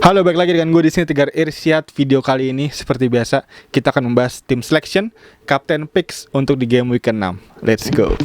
Halo, balik lagi dengan gue di sini Tegar Irsyad. Video kali ini seperti biasa kita akan membahas tim selection, captain picks untuk di game week ke-6. Let's go.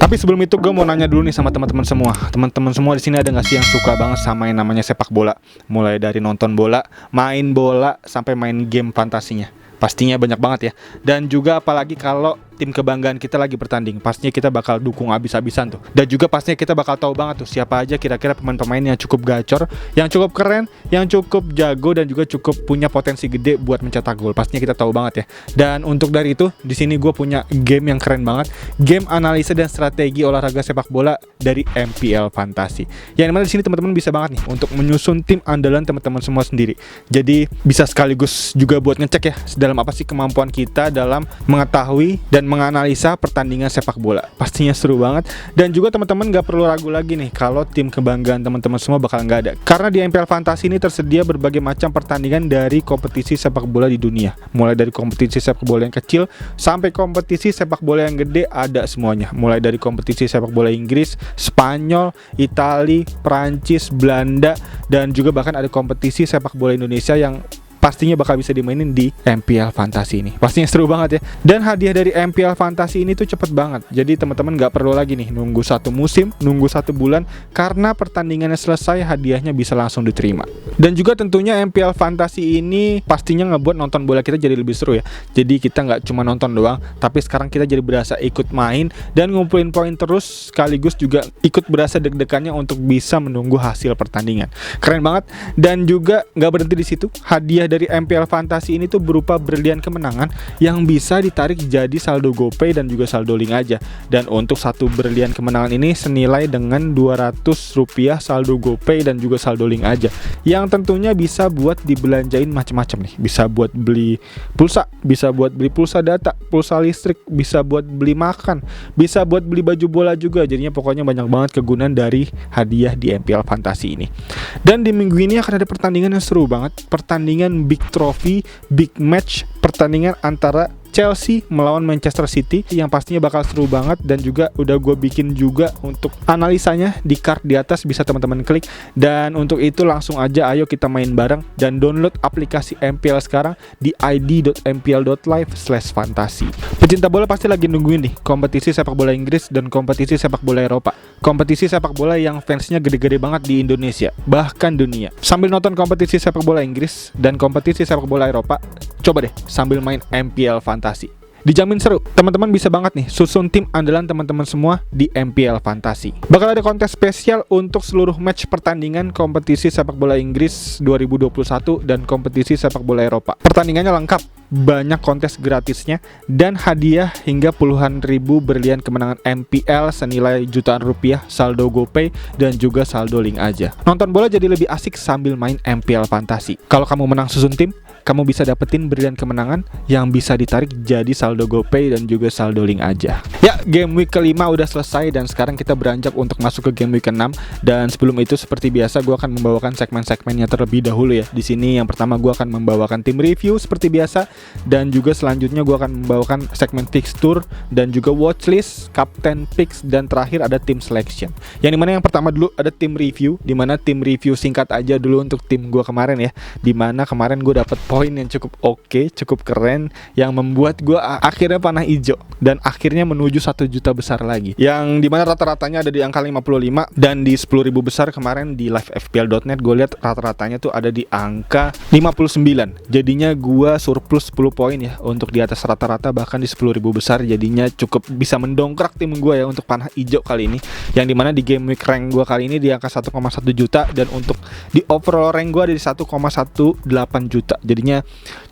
Tapi sebelum itu gue mau nanya dulu nih sama teman-teman semua. Teman-teman semua di sini ada nggak sih yang suka banget sama yang namanya sepak bola? Mulai dari nonton bola, main bola, sampai main game fantasinya. Pastinya banyak banget ya. Dan juga apalagi kalau tim kebanggaan kita lagi bertanding, pastinya kita bakal dukung abis-abisan tuh. Dan juga pastinya kita bakal tahu banget tuh siapa aja kira-kira pemain-pemain yang cukup gacor, yang cukup keren, yang cukup jago, dan juga cukup punya potensi gede buat mencetak gol. Pastinya kita tahu banget ya. Dan untuk dari itu, di sini gue punya game yang keren banget, game analisa dan strategi olahraga sepak bola dari MPL Fantasi. Yang dimana di sini teman-teman bisa banget nih untuk menyusun tim andalan teman-teman semua sendiri. Jadi bisa sekaligus juga buat ngecek ya dalam apa sih kemampuan kita dalam mengetahui dan menganalisa pertandingan sepak bola. Pastinya seru banget. Dan juga teman-teman gak perlu ragu lagi nih kalau tim kebanggaan teman-teman semua bakal gak ada. Karena di MPL Fantasi ini tersedia berbagai macam pertandingan dari kompetisi sepak bola di dunia. Mulai dari kompetisi sepak bola yang kecil sampai kompetisi sepak bola yang gede, ada semuanya. Mulai dari kompetisi sepak bola Inggris, Spanyol, Itali, Prancis, Belanda, dan juga bahkan ada kompetisi sepak bola Indonesia yang pastinya bakal bisa dimainin di MPL Fantasi ini. Pastinya seru banget ya. Dan hadiah dari MPL Fantasi ini tuh cepet banget. Jadi teman-teman gak perlu lagi nih nunggu 1 musim, nunggu 1 bulan, karena pertandingannya selesai hadiahnya bisa langsung diterima. Dan juga tentunya MPL Fantasi ini pastinya ngebuat nonton bola kita jadi lebih seru ya. Jadi kita gak cuma nonton doang, tapi sekarang kita jadi berasa ikut main dan ngumpulin poin terus, sekaligus juga ikut berasa deg-degannya untuk bisa menunggu hasil pertandingan. Keren banget. Dan juga gak berhenti di situ. Hadiah dari MPL Fantasi ini tuh berupa berlian kemenangan yang bisa ditarik jadi saldo GoPay dan juga saldo link aja. Dan untuk satu berlian kemenangan ini senilai dengan Rp200 saldo GoPay dan juga saldo link aja. Yang tentunya bisa buat dibelanjain macam-macam nih. Bisa buat beli pulsa, bisa buat beli pulsa data, pulsa listrik, bisa buat beli makan, bisa buat beli baju bola juga. Jadinya pokoknya banyak banget kegunaan dari hadiah di MPL Fantasi ini. Dan di minggu ini akan ada pertandingan yang seru banget. Pertandingan Big Trophy, Big Match, pertandingan antara Chelsea melawan Manchester City yang pastinya bakal seru banget. Dan juga udah gue bikin juga untuk analisanya di card di atas, bisa teman-teman klik. Dan untuk itu langsung aja ayo kita main bareng dan download aplikasi MPL sekarang di id.mpl.live/fantasi. Pecinta bola pasti lagi nungguin nih kompetisi sepak bola Inggris dan kompetisi sepak bola Eropa. Kompetisi sepak bola yang fansnya gede-gede banget di Indonesia, bahkan dunia. Sambil nonton kompetisi sepak bola Inggris dan kompetisi sepak bola Eropa, coba deh sambil main MPL Fantasi. Dijamin seru. Teman-teman bisa banget nih susun tim andalan teman-teman semua di MPL Fantasi. Bakal ada kontes spesial untuk seluruh match pertandingan kompetisi sepak bola Inggris 2021 dan kompetisi sepak bola Eropa. Pertandingannya lengkap, banyak kontes gratisnya, dan hadiah hingga puluhan ribu berlian kemenangan MPL senilai jutaan rupiah, saldo GoPay dan juga saldo link aja. Nonton bola jadi lebih asik sambil main MPL Fantasi. Kalau kamu menang susun tim, kamu bisa dapetin berlian kemenangan yang bisa ditarik jadi saldo GoPay dan juga saldo link aja. Ya, game week ke-5 udah selesai dan sekarang kita beranjak untuk masuk ke game week ke-6. Dan sebelum itu seperti biasa gue akan membawakan segmen-segmennya terlebih dahulu ya. Di sini yang pertama gue akan membawakan tim review seperti biasa, dan juga selanjutnya gue akan membawakan segmen fixture dan juga watchlist, captain picks, dan terakhir ada tim selection. Yang dimana yang pertama dulu ada tim review, dimana tim review singkat aja dulu untuk tim gue kemarin ya. Dimana kemarin gue dapet poin yang cukup oke, cukup keren, yang membuat gue akhirnya panah hijau dan akhirnya menuju 1 juta besar lagi, yang dimana rata-ratanya ada di angka 55. Dan di 10.000 besar kemarin di livefpl.net gue lihat rata-ratanya tuh ada di angka 59. Jadinya gue surplus 10 poin ya untuk di atas rata-rata, bahkan di 10.000 besar. Jadinya cukup bisa mendongkrak tim gue ya untuk panah hijau kali ini, yang dimana di game week rank gue kali ini di angka 1,1 juta, dan untuk di overall rank gue ada di 1,18 juta. Jadinya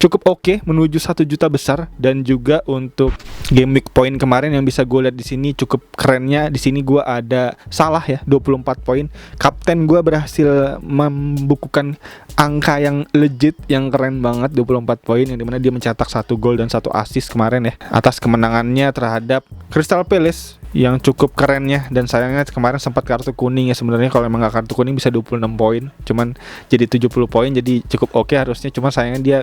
cukup oke menuju 1 juta besar. Dan juga untuk game week point kemarin yang bisa gue lihat di sini cukup kerennya, di sini gue ada Salah ya 24 poin. Kapten gue berhasil membukukan angka yang legit, yang keren banget, 24 poin, yang dimana dia mencetak 1 gol dan 1 assist kemarin ya atas kemenangannya terhadap Crystal Palace yang cukup kerennya. Dan sayangnya kemarin sempat kartu kuning ya. Sebenarnya kalau emang gak kartu kuning bisa 26 poin, cuman jadi 70 poin, jadi cukup oke harusnya. Cuma sayangnya dia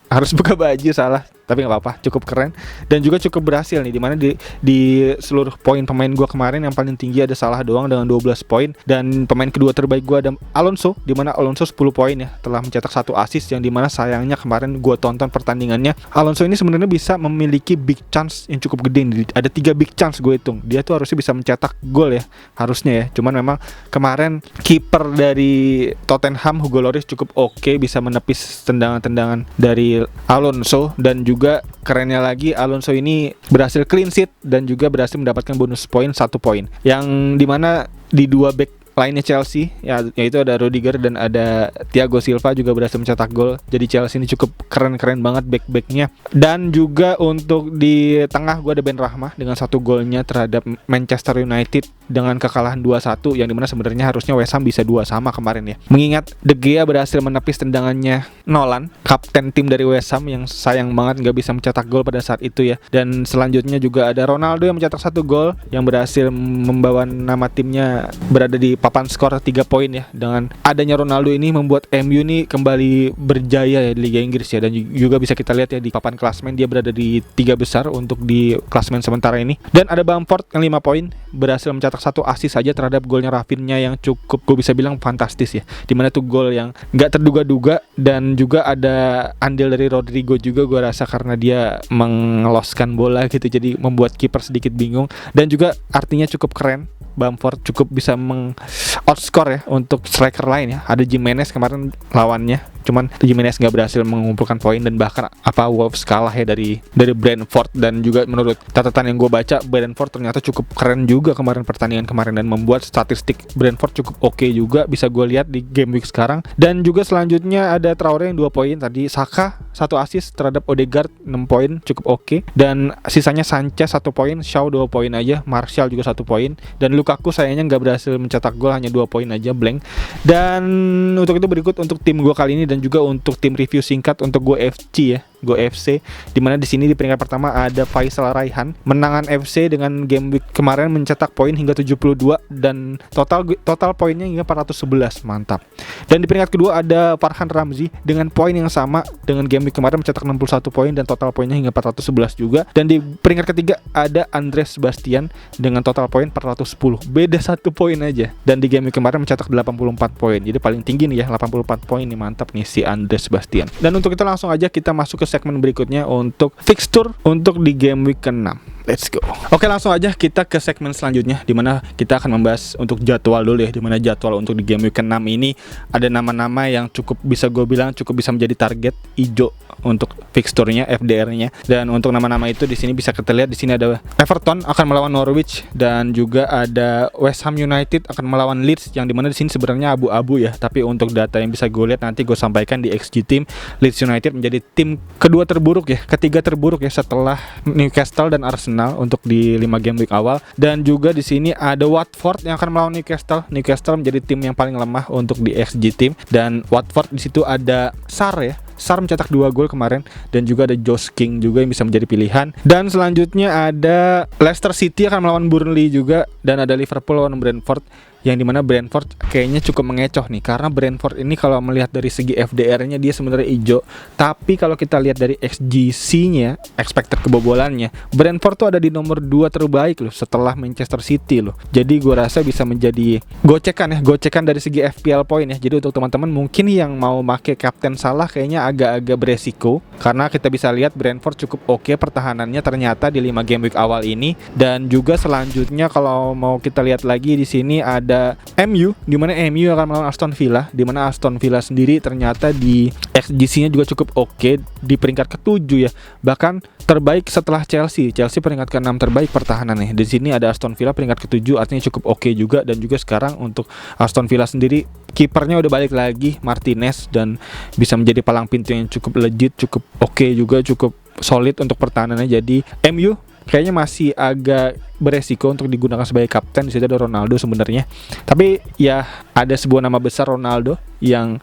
harus buka baju, Salah tapi nggak apa-apa, cukup keren dan juga cukup berhasil nih, dimana di seluruh poin pemain gue kemarin yang paling tinggi ada Salah doang dengan 12 poin, dan pemain kedua terbaik gue ada Alonso, dimana Alonso 10 poin ya, telah mencetak 1 assist, yang dimana sayangnya kemarin gue tonton pertandingannya, Alonso ini sebenarnya bisa memiliki big chance yang cukup gede, ada 3 big chance gue hitung, dia tuh harusnya bisa mencetak gol ya, harusnya ya, cuman memang kemarin kiper dari Tottenham Hugo Lloris cukup oke, bisa menepis tendangan-tendangan dari Alonso, dan juga kerennya lagi Alonso ini berhasil clean sheet dan juga berhasil mendapatkan bonus poin 1 poin, yang dimana di 2 back lainnya Chelsea yaitu ada Rudiger dan ada Thiago Silva juga berhasil mencetak gol. Jadi Chelsea ini cukup keren-keren banget back-backnya. Dan juga untuk di tengah gue ada Ben Rahma dengan 1 golnya terhadap Manchester United dengan kekalahan 2-1, yang dimana sebenarnya harusnya West Ham bisa 2 sama kemarin ya. Mengingat De Gea berhasil menepis tendangannya Nolan, kapten tim dari West Ham, yang sayang banget gak bisa mencetak gol pada saat itu ya. Dan selanjutnya juga ada Ronaldo yang mencetak 1 gol yang berhasil membawa nama timnya berada di papan skor 3 poin ya. Dengan adanya Ronaldo ini membuat MU ini kembali berjaya ya di Liga Inggris ya, dan juga bisa kita lihat ya di papan klasmen dia berada di 3 besar untuk di klasmen sementara ini. Dan ada Bamford yang 5 poin, berhasil mencetak 1 assist saja terhadap golnya Rafinha yang cukup gue bisa bilang fantastis ya, dimana tuh gol yang gak terduga-duga. Dan juga ada andil dari Rodrigo juga gue rasa, karena dia mengeloskan bola gitu, jadi membuat kiper sedikit bingung. Dan juga artinya cukup keren, Bamford cukup bisa outscore ya untuk striker lain ya. Ada Jimenez kemarin lawannya, cuman Jimenez nggak berhasil mengumpulkan poin, dan bahkan Wolves kalah ya dari Brentford. Dan juga menurut catatan yang gue baca, Brentford ternyata cukup keren juga kemarin pertandingan kemarin, dan membuat statistik Brentford cukup oke juga bisa gue lihat di game week sekarang. Dan juga selanjutnya ada Traore yang 2 poin, tadi Saka 1 assist terhadap Odegaard 6 poin, cukup oke. Dan sisanya Sanchez 1 poin, Shaw 2 poin aja, Martial juga 1 poin, dan Lukaku sayangnya nggak berhasil mencetak gol, hanya 2 poin aja, blank. Dan untuk itu berikut untuk tim gue kali ini, dan juga untuk tim review singkat untuk Go FC, dimana di sini di peringkat pertama ada Faisal Raihan, menangan FC dengan game week kemarin mencetak poin hingga 72 dan total poinnya hingga 411, mantap. Dan di peringkat kedua ada Farhan Ramzi dengan poin yang sama dengan game week kemarin mencetak 61 poin dan total poinnya hingga 411 juga. Dan di peringkat ketiga ada Andres Sebastian dengan total poin 410, beda 1 poin aja. Dan di game week kemarin mencetak 84 poin, jadi paling tinggi nih ya, 84 poin nih, mantap nih si Andres Sebastian. Dan untuk kita langsung aja kita masuk ke segmen berikutnya untuk fixture untuk di game week ke-6. Let's go. Oke, langsung aja kita ke segmen selanjutnya, dimana kita akan membahas untuk jadwal dulu ya, dimana jadwal untuk di game week ke-6 ini ada nama-nama yang cukup bisa gue bilang cukup bisa menjadi target hijau untuk fixturnya, FDR-nya. Dan untuk nama-nama itu di sini bisa kita lihat, di sini ada Everton akan melawan Norwich, dan juga ada West Ham United akan melawan Leeds, yang dimana di sini sebenarnya abu-abu ya, tapi untuk data yang bisa gue lihat nanti gue sampaikan di XG Team, Leeds United menjadi tim kedua terburuk ya, ketiga terburuk ya setelah Newcastle dan Arsenal untuk di 5 game week awal. Dan juga di sini ada Watford yang akan melawan Newcastle. Newcastle menjadi tim yang paling lemah untuk di XG Team, dan Watford di situ ada Sarr ya. Sarr mencetak 2 gol kemarin, dan juga ada Josh King juga yang bisa menjadi pilihan. Dan selanjutnya ada Leicester City akan melawan Burnley juga, dan ada Liverpool lawan Brentford, yang dimana Brentford kayaknya cukup mengecoh nih, karena Brentford ini kalau melihat dari segi FDR-nya dia sebenarnya hijau, tapi kalau kita lihat dari XGC-nya, expected kebobolannya, Brentford tuh ada di nomor 2 terbaik loh setelah Manchester City loh. Jadi gue rasa bisa menjadi gocekan dari segi FPL point ya. Jadi untuk teman-teman mungkin yang mau pakai Kapten Salah kayaknya agak-agak beresiko, karena kita bisa lihat Brentford cukup oke pertahanannya ternyata di 5 game week awal ini. Dan juga selanjutnya kalau mau kita lihat lagi di sini ada MU, di mana MU akan melawan Aston Villa, di mana Aston Villa sendiri ternyata di XGC-nya juga cukup oke, di peringkat ke-7 ya, bahkan terbaik setelah Chelsea peringkat ke-6 terbaik pertahanannya. Di sini ada Aston Villa peringkat ke-7, artinya cukup oke juga. Dan juga sekarang untuk Aston Villa sendiri kipernya udah balik lagi, Martinez, dan bisa menjadi palang pintu yang cukup legit, cukup oke juga, cukup solid untuk pertahanannya. Jadi MU kayaknya masih agak beresiko untuk digunakan sebagai kapten. Di situ ada Ronaldo sebenarnya, tapi ya ada sebuah nama besar Ronaldo yang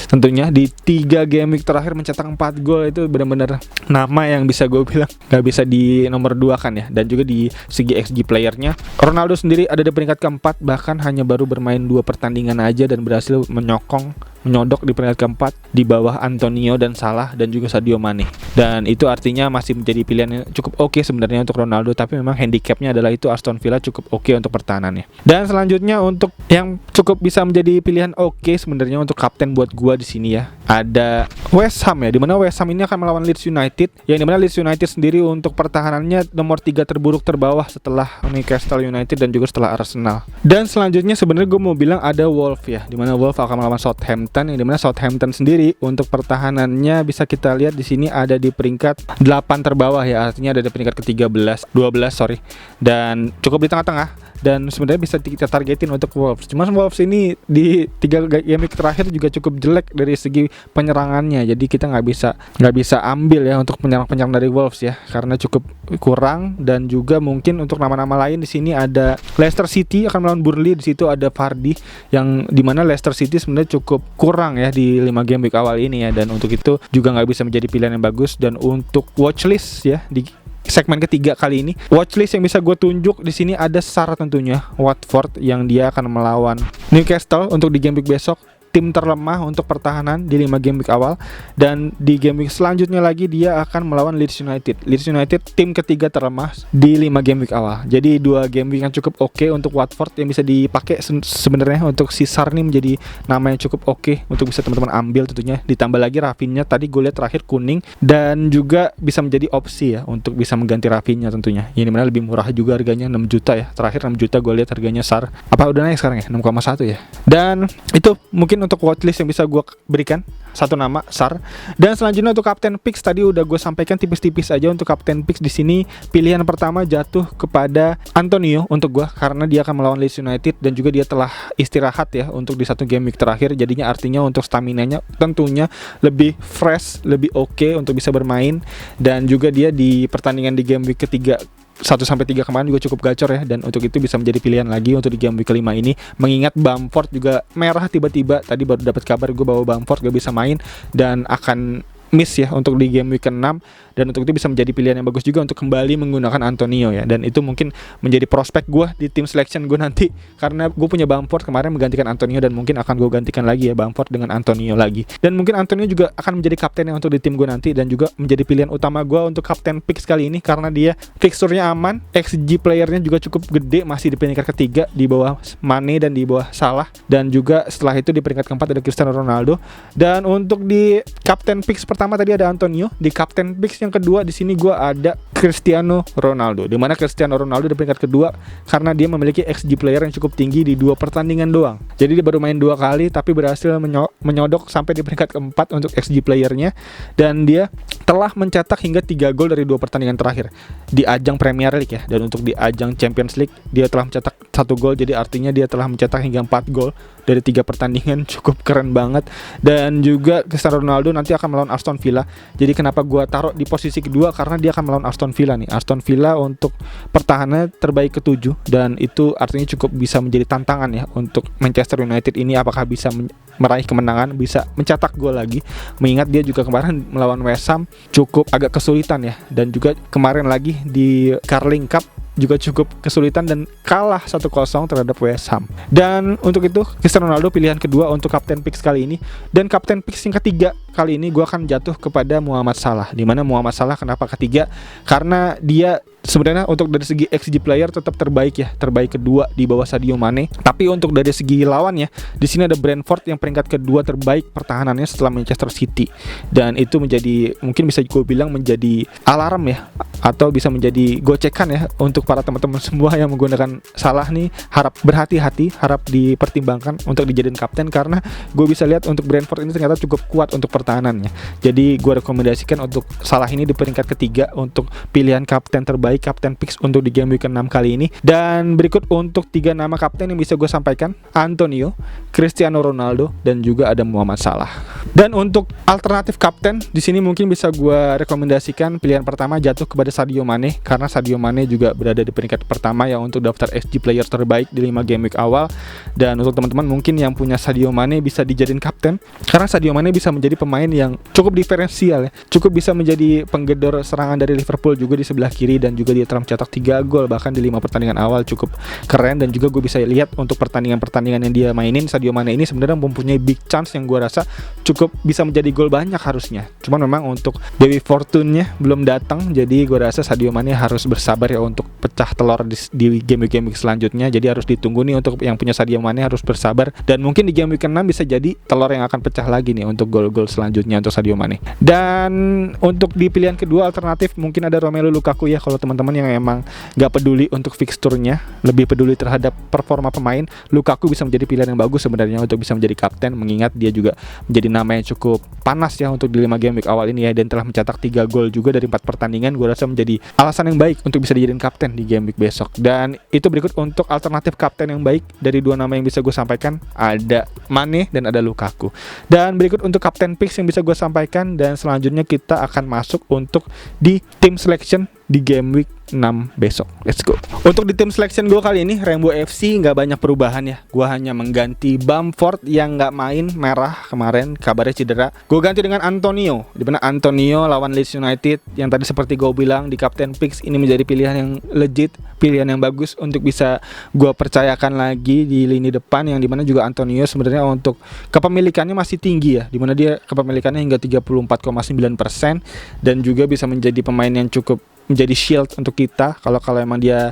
Tentunya di 3 game week terakhir mencetak 4 gol itu benar-benar nama yang bisa gue bilang gak bisa di nomor 2 kan ya. Dan juga di segi XG playernya, Ronaldo sendiri ada di peringkat keempat, bahkan hanya baru bermain 2 pertandingan aja dan berhasil menyodok di peringkat keempat di bawah Antonio dan Salah dan juga Sadio Mane. Dan itu artinya masih menjadi pilihan yang cukup oke sebenarnya untuk Ronaldo, tapi memang handicapnya adalah itu Aston Villa cukup oke untuk pertahanannya. Dan selanjutnya untuk yang cukup bisa menjadi pilihan oke sebenarnya untuk kapten buat gua di sini ya, ada West Ham ya, dimana West Ham ini akan melawan Leeds United, yang dimana Leeds United sendiri untuk pertahanannya nomor 3 terburuk terbawah setelah Newcastle United dan juga setelah Arsenal. Dan selanjutnya sebenarnya gue mau bilang ada Wolves ya, dimana Wolves akan melawan Southampton, yang dimana Southampton sendiri untuk pertahanannya bisa kita lihat di sini ada di peringkat 8 terbawah ya, artinya ada di peringkat ke-12 sorry, dan cukup di tengah-tengah. Dan sebenarnya bisa kita targetin untuk Wolves. Cuma Wolves ini di 3 game terakhir juga cukup jelek dari segi penyerangannya. Jadi kita nggak bisa ambil ya untuk penyerang dari Wolves ya, karena cukup kurang. Dan juga mungkin untuk nama-nama lain di sini ada Leicester City akan melawan Burnley. Di situ ada Vardy, yang dimana Leicester City sebenarnya cukup kurang ya di 5 game week awal ini ya. Dan untuk itu juga nggak bisa menjadi pilihan yang bagus. Dan untuk watchlist ya di segmen ketiga kali ini, watchlist yang bisa gue tunjuk di sini ada SAR tentunya, Watford yang dia akan melawan Newcastle untuk di game week besok. Tim terlemah untuk pertahanan di 5 game week awal, dan di game week selanjutnya lagi dia akan melawan Leeds United. Leeds United tim ketiga terlemah di 5 game week awal. Jadi 2 game week yang cukup oke untuk Watford yang bisa dipakai sebenarnya untuk si SAR ini menjadi nama yang cukup oke untuk bisa teman-teman ambil tentunya. Ditambah lagi Rafinha tadi gue lihat terakhir kuning, dan juga bisa menjadi opsi ya untuk bisa mengganti Rafinha tentunya. Yang dimana lebih murah juga harganya 6 juta ya. Terakhir 6 juta gue lihat harganya SAR. Apa udah naik sekarang ya? 6,1 ya. Dan itu mungkin untuk watchlist yang bisa gue berikan, satu nama SAR. Dan selanjutnya untuk Captain Picks tadi udah gue sampaikan tipis-tipis aja. Untuk Captain Picks di sini pilihan pertama jatuh kepada Antonio untuk gue, karena dia akan melawan Leeds United dan juga dia telah istirahat ya untuk di 1 game week terakhir. Jadinya artinya untuk staminanya tentunya lebih fresh, lebih oke untuk bisa bermain. Dan juga dia di pertandingan di game week ketiga 1-3 kemarin juga cukup gacor ya, dan untuk itu bisa menjadi pilihan lagi untuk di game week kelima ini. Mengingat Bamford juga merah tiba-tiba, tadi baru dapat kabar gue bahwa Bamford gak bisa main dan akan miss ya untuk di game week ke-6, dan untuk itu bisa menjadi pilihan yang bagus juga untuk kembali menggunakan Antonio ya. Dan itu mungkin menjadi prospek gue di tim selection gue nanti, karena gue punya Bamford kemarin menggantikan Antonio, dan mungkin akan gue gantikan lagi ya Bamford dengan Antonio lagi. Dan mungkin Antonio juga akan menjadi kapten yang untuk di tim gue nanti, dan juga menjadi pilihan utama gue untuk Captain Picks kali ini, karena dia fixturnya aman, XG playernya juga cukup gede, masih di peringkat ketiga di bawah Mane dan di bawah Salah, dan juga setelah itu di peringkat keempat ada Cristiano Ronaldo. Dan untuk di Captain Picks pertama tadi ada Antonio, di Captain Picks yang kedua di sini gue ada Cristiano Ronaldo, di mana Cristiano Ronaldo di peringkat kedua karena dia memiliki XG player yang cukup tinggi di 2 pertandingan doang. Jadi dia baru main 2 kali tapi berhasil menyodok sampai di peringkat keempat untuk XG playernya, dan dia telah mencetak hingga 3 gol dari 2 pertandingan terakhir di ajang Premier League ya. Dan untuk di ajang Champions League dia telah mencetak 1 gol, jadi artinya dia telah mencetak hingga 4 gol dari 3 pertandingan, cukup keren banget. Dan juga Cristiano Ronaldo nanti akan melawan Aston Villa. Jadi kenapa gue taruh di posisi kedua, karena dia akan melawan Aston Villa nih. Aston Villa untuk pertahanan terbaik ke-7, dan itu artinya cukup bisa menjadi tantangan ya untuk Manchester United ini, apakah bisa meraih kemenangan, bisa mencetak gol lagi. Mengingat dia juga kemarin melawan West Ham cukup agak kesulitan ya, dan juga kemarin lagi di Carling Cup juga cukup kesulitan dan kalah 1-0 terhadap West Ham. Dan untuk itu Cristiano Ronaldo pilihan kedua untuk Captain Picks kali ini. Dan Captain Picks yang ketiga kali ini gue akan jatuh kepada Muhammad Salah. Dimana Muhammad Salah kenapa ketiga? Karena dia sebenarnya untuk dari segi XG player tetap terbaik ya, terbaik kedua di bawah Sadio Mane. Tapi untuk dari segi lawannya, di sini ada Brentford yang peringkat kedua terbaik pertahanannya setelah Manchester City. Dan itu menjadi, mungkin bisa gue bilang menjadi alarm ya, atau bisa menjadi gocekan ya untuk para teman-teman semua yang menggunakan Salah nih. Harap berhati-hati, harap dipertimbangkan untuk dijadiin kapten, karena gue bisa lihat untuk Brentford ini ternyata cukup kuat untuk pertahanannya. Jadi gue rekomendasikan untuk Salah ini di peringkat ketiga untuk pilihan kapten terbaik, kapten picks untuk di game week 6 kali ini. Dan berikut untuk 3 nama kapten yang bisa gue sampaikan: Antonio, Cristiano Ronaldo, dan juga ada Muhammad Salah. Dan untuk alternatif kapten di sini mungkin bisa gue rekomendasikan pilihan pertama jatuh kepada Sadio Mane, karena Sadio Mane juga berada di peringkat pertama ya untuk daftar XG player terbaik di 5 game week awal. Dan untuk teman-teman mungkin yang punya Sadio Mane bisa dijadiin kapten, karena Sadio Mane bisa menjadi pemain yang cukup diferensial ya, cukup bisa menjadi penggedor serangan dari Liverpool juga di sebelah kiri, dan juga dia telah mencetak 3 gol bahkan di 5 pertandingan awal, cukup keren. Dan juga gue bisa lihat untuk pertandingan-pertandingan yang dia mainin, Sadio Mane ini sebenarnya mempunyai big chance yang gue rasa cukup bisa menjadi gol banyak harusnya. Cuman memang untuk Dewi Fortune-nya belum datang, jadi gue rasa Sadio Mane harus bersabar ya untuk pecah telur di game week selanjutnya. Jadi harus ditunggu nih untuk yang punya Sadio Mane, harus bersabar, dan mungkin di game week 6 bisa jadi telur yang akan pecah lagi nih untuk gol-gol selanjutnya untuk Sadio Mane. Dan untuk di pilihan kedua alternatif mungkin ada Romelu Lukaku ya. Kalau teman-teman yang emang gak peduli untuk fixturnya, lebih peduli terhadap performa pemain, Lukaku bisa menjadi pilihan yang bagus sebenarnya untuk bisa menjadi kapten, mengingat dia juga menjadi nama yang cukup panas ya untuk di 5 game week awal ini ya, dan telah mencetak 3 gol juga dari 4 pertandingan. Gue rasa menjadi alasan yang baik untuk bisa dijadiin kapten di game week besok. Dan itu berikut untuk alternatif kapten yang baik dari 2 nama yang bisa gue sampaikan, ada Mane dan ada Lukaku. Dan berikut untuk kapten picks yang bisa gue sampaikan, dan selanjutnya kita akan masuk untuk di team selection di game week 6 besok. Let's go. Untuk di tim selection gue kali ini, Rainbow FC nggak banyak perubahan ya. Gue hanya mengganti Bamford yang nggak main, merah kemarin, kabarnya cedera. Gue ganti dengan Antonio, di mana Antonio lawan Leeds United yang tadi seperti gue bilang di Captain Picks ini menjadi pilihan yang legit, pilihan yang bagus untuk bisa gue percayakan lagi di lini depan, yang dimana juga Antonio sebenarnya untuk kepemilikannya masih tinggi ya, dimana dia kepemilikannya hingga 34,9% dan juga bisa menjadi pemain yang cukup menjadi shield untuk kita. Kalau emang dia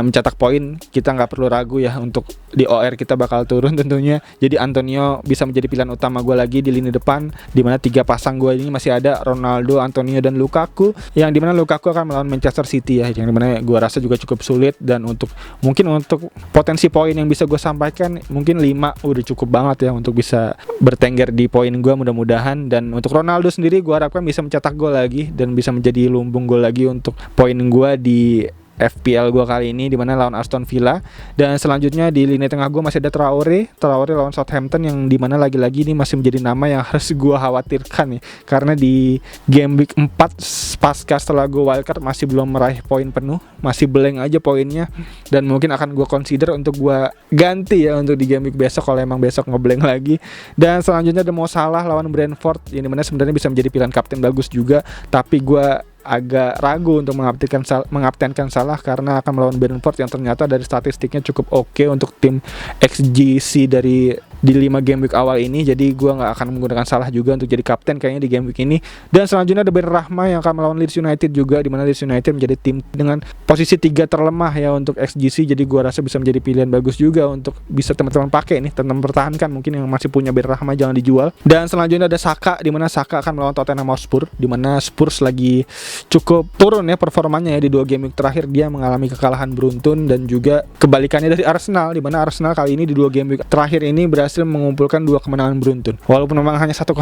mencetak poin, kita nggak perlu ragu ya untuk di OR kita bakal turun tentunya. Jadi Antonio bisa menjadi pilihan utama gue lagi di lini depan, dimana 3 pasang gue ini masih ada Ronaldo, Antonio, dan Lukaku, yang dimana Lukaku akan melawan Manchester City ya, yang dimana gue rasa juga cukup sulit. Dan untuk potensi poin yang bisa gue sampaikan, mungkin 5 udah cukup banget ya untuk bisa bertengger di poin gue mudah-mudahan. Dan untuk Ronaldo sendiri gue harapkan bisa mencetak gol lagi dan bisa menjadi lumbung gol lagi untuk poin gue di FPL gue kali ini, dimana lawan Aston Villa. Dan selanjutnya di lini tengah gue masih ada Traore lawan Southampton, yang dimana lagi-lagi ini masih menjadi nama yang harus gue khawatirkan ya, karena di game week 4 pasca setelah gue wildcard masih belum meraih poin penuh, masih blank aja poinnya, dan mungkin akan gue consider untuk gue ganti ya untuk di game week besok kalau emang besok ngeblank lagi. Dan selanjutnya ada Mo Salah lawan Brentford, yang dimana sebenarnya bisa menjadi pilihan kapten bagus juga, tapi gue agak ragu untuk mengaptenkan Salah karena akan melawan Brentford yang ternyata dari statistiknya cukup oke untuk tim XGC di 5 game week awal ini. Jadi gue gak akan menggunakan Salah juga untuk jadi kapten kayaknya di game week ini. Dan selanjutnya ada Ben Rahma yang akan melawan Leeds United juga, dimana Leeds United menjadi tim dengan posisi 3 terlemah ya untuk XGC. Jadi gue rasa bisa menjadi pilihan bagus juga untuk bisa teman-teman pakai nih, teman-teman pertahankan. Mungkin yang masih punya Ben Rahma jangan dijual. Dan selanjutnya ada Saka, dimana Saka akan melawan Tottenham Hotspur, dimana Spurs lagi cukup turun ya performanya ya. Di 2 game week terakhir dia mengalami kekalahan beruntun, dan juga kebalikannya dari Arsenal, dimana Arsenal kali ini di 2 game week terakhir ini berhasil mengumpulkan 2 kemenangan beruntun. Walaupun memang hanya 1-0,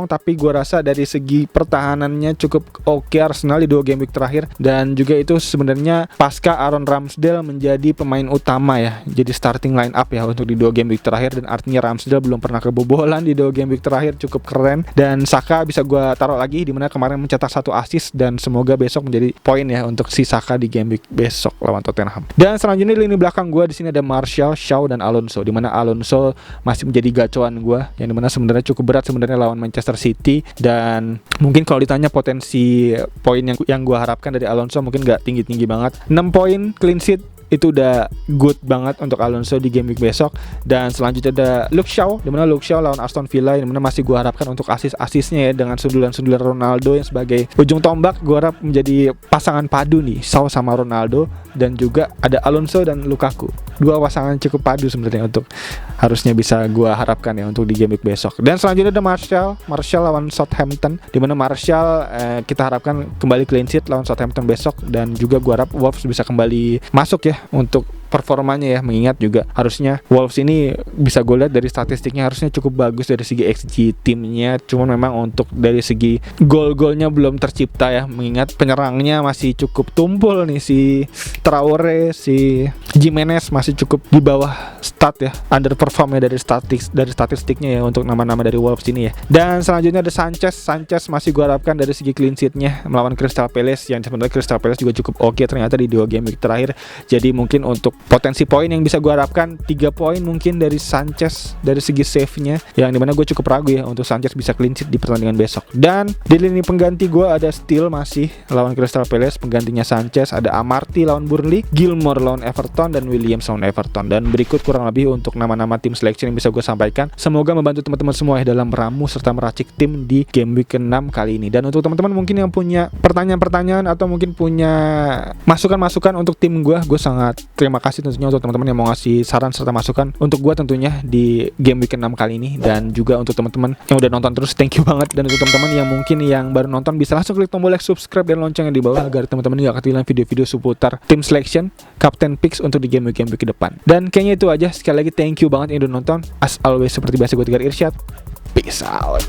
tapi gue rasa dari segi pertahanannya cukup oke Arsenal di 2 game week terakhir. Dan juga itu sebenarnya pasca Aaron Ramsdale menjadi pemain utama ya, jadi starting line up ya untuk di 2 game week terakhir. Dan artinya Ramsdale belum pernah kebobolan di 2 game week terakhir, cukup keren. Dan Saka bisa gue taruh lagi, dimana kemarin mencetak 1 assist, dan semoga besok menjadi poin ya untuk si Saka di game week besok lawan Tottenham. Dan selanjutnya lini belakang gue di sini ada Martial, Shaw, dan Alonso, dimana Alonso masih menjadi gacoan gue, yang dimana sebenarnya cukup berat sebenarnya lawan Manchester City. Dan mungkin kalau ditanya potensi poin yang gue harapkan dari Alonso, mungkin gak tinggi-tinggi banget. 6 poin clean sheet itu udah good banget untuk Alonso di game week besok. Dan selanjutnya ada Luke Shaw, dimana Luke Shaw lawan Aston Villa, dimana masih gue harapkan untuk assist-assistnya ya, dengan sundulan-sundulan Ronaldo yang sebagai ujung tombak. Gue harap menjadi pasangan padu nih, Shaw sama Ronaldo. Dan juga ada Alonso dan Lukaku, 2 pasangan cukup padu sebenarnya untuk harusnya bisa gue harapkan ya untuk di game week besok. Dan selanjutnya ada Martial lawan Southampton, dimana Martial kita harapkan kembali clean sheet lawan Southampton besok. Dan juga gue harap Wolves bisa kembali masuk ya untuk performanya ya, mengingat juga harusnya Wolves ini bisa gue lihat dari statistiknya harusnya cukup bagus dari segi XG timnya, cuman memang untuk dari segi gol-golnya belum tercipta ya, mengingat penyerangnya masih cukup tumpul nih, si Traore, si Jimenez masih cukup di bawah stat ya, underperform ya dari statistiknya ya untuk nama-nama dari Wolves ini ya. Dan selanjutnya ada Sanchez masih gue harapkan dari segi clean sheet-nya melawan Crystal Palace, yang sebenarnya Crystal Palace juga cukup oke ternyata di 2 game week terakhir. Jadi mungkin untuk potensi poin yang bisa gue harapkan 3 poin mungkin dari Sanchez dari segi save-nya, yang dimana gue cukup ragu ya untuk Sanchez bisa clean sheet di pertandingan besok. Dan di lini pengganti gue ada Steele masih lawan Crystal Palace, penggantinya Sanchez ada Amarty lawan Burnley, Gilmore lawan Everton, dan Williams lawan Everton. Dan berikut kurang lebih untuk nama-nama tim selection yang bisa gue sampaikan. Semoga membantu teman-teman semua ya dalam meramu serta meracik tim di game week ke-6 kali ini. Dan untuk teman-teman mungkin yang punya pertanyaan-pertanyaan atau mungkin punya masukan-masukan untuk tim gue sangat terima kasih tentunya untuk teman-teman yang mau ngasih saran serta masukan untuk gue tentunya di game week ke-6 kali ini. Dan juga untuk teman-teman yang udah nonton terus, thank you banget. Dan untuk teman-teman yang mungkin yang baru nonton, bisa langsung klik tombol like, subscribe, dan loncengnya di bawah agar teman-teman gak ketinggalan video-video seputar tim selection, captain picks untuk di game week ke depan. Dan kayaknya itu aja. Sekali lagi thank you banget yang udah nonton. As always seperti biasa gue Tegar Irsyad. Peace out.